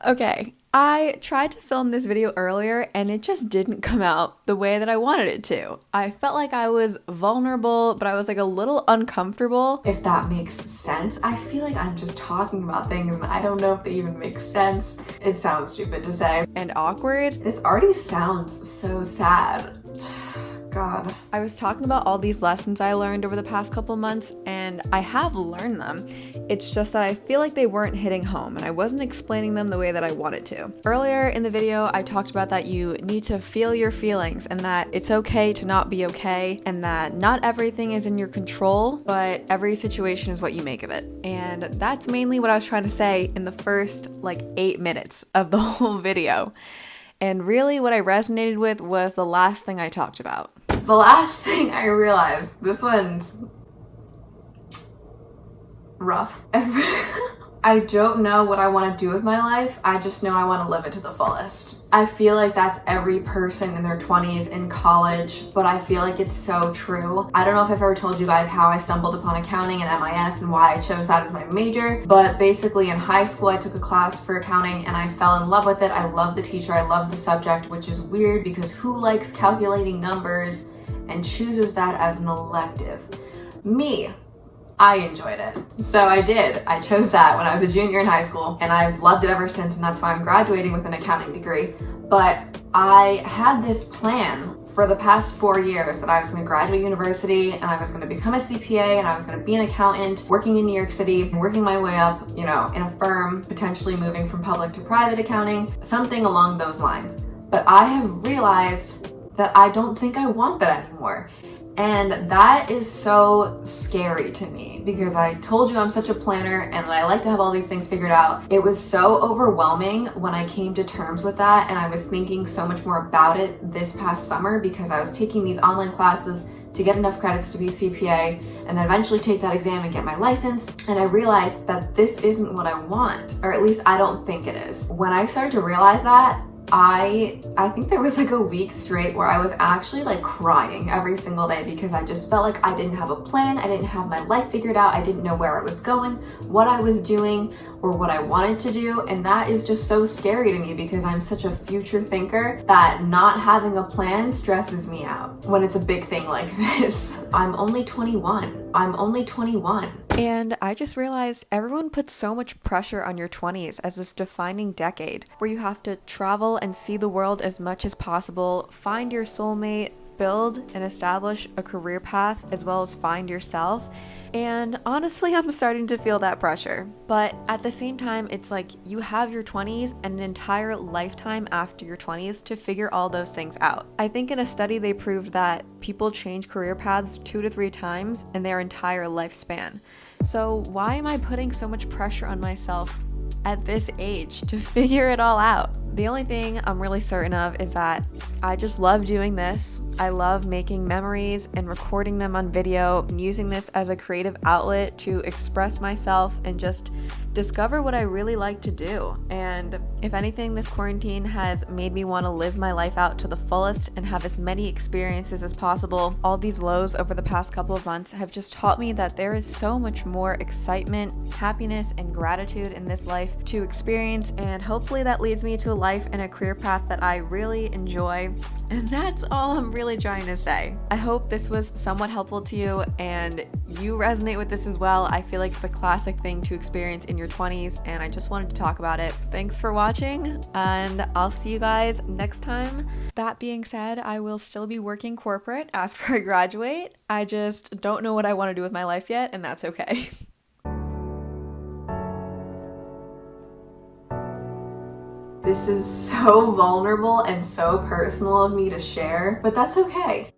Okay, I tried to film this video earlier and it just didn't come out the way that I wanted it to. I felt like I was vulnerable, but I was like a little uncomfortable. If that makes sense. I feel like I'm just talking about things and I don't know if they even make sense. It sounds stupid to say. And awkward. This already sounds so sad. God. I was talking about all these lessons I learned over the past couple months, and I have learned them. It's just that I feel like they weren't hitting home, and I wasn't explaining them the way that I wanted to. Earlier in the video, I talked about that you need to feel your feelings, and that it's okay to not be okay, and that not everything is in your control, but every situation is what you make of it. And that's mainly what I was trying to say in the first, 8 minutes of the whole video. And really what I resonated with was the last thing I talked about. The last thing I realized, this one's rough. I don't know what I want to do with my life. I just know I want to live it to the fullest. I feel like that's every person in their 20s in college, but I feel like it's so true. I don't know if I've ever told you guys how I stumbled upon accounting and MIS and why I chose that as my major, but basically in high school I took a class for accounting and I fell in love with it. I loved the teacher, I loved the subject, which is weird because who likes calculating numbers and chooses that as an elective? Me. I enjoyed it. So I did. I chose that when I was a junior in high school and I've loved it ever since, and that's why I'm graduating with an accounting degree. But I had this plan for the past 4 years that I was going to graduate university and I was going to become a CPA and I was going to be an accountant working in New York City, working my way up, in a firm, potentially moving from public to private accounting, something along those lines. But I have realized that I don't think I want that anymore. And that is so scary to me because I told you I'm such a planner and I like to have all these things figured out. It was so overwhelming when I came to terms with that, and I was thinking so much more about it this past summer because I was taking these online classes to get enough credits to be CPA and then eventually take that exam and get my license. And I realized that this isn't what I want, or at least I don't think it is. When I started to realize that, I think there was a week straight where I was actually crying every single day because I just felt like I didn't have a plan. I didn't have my life figured out. I didn't know where I was going, what I was doing, or what I wanted to do. And that is just so scary to me because I'm such a future thinker that not having a plan stresses me out when it's a big thing like this. I'm only 21. And I just realized everyone puts so much pressure on your 20s as this defining decade where you have to travel and see the world as much as possible, find your soulmate, build and establish a career path, as well as find yourself. And honestly, I'm starting to feel that pressure. But at the same time, it's like you have your 20s and an entire lifetime after your 20s to figure all those things out. I think in a study they proved that people change career paths 2 to 3 times in their entire lifespan. So why am I putting so much pressure on myself at this age to figure it all out? The only thing I'm really certain of is that I just love doing this. I love making memories and recording them on video and using this as a creative outlet to express myself and just discover what I really like to do. And if anything, this quarantine has made me want to live my life out to the fullest and have as many experiences as possible. All these lows over the past couple of months have just taught me that there is so much more excitement, happiness, and gratitude in this life to experience, and hopefully that leads me to a life and a career path that I really enjoy. And that's all I'm really trying to say. I hope this was somewhat helpful to you and you resonate with this as well. I feel like it's a classic thing to experience in your 20s, and I just wanted to talk about it. Thanks for watching, and I'll see you guys next time. That being said, I will still be working corporate after I graduate. I just don't know what I want to do with my life yet, and that's okay. This is so vulnerable and so personal of me to share, but that's okay.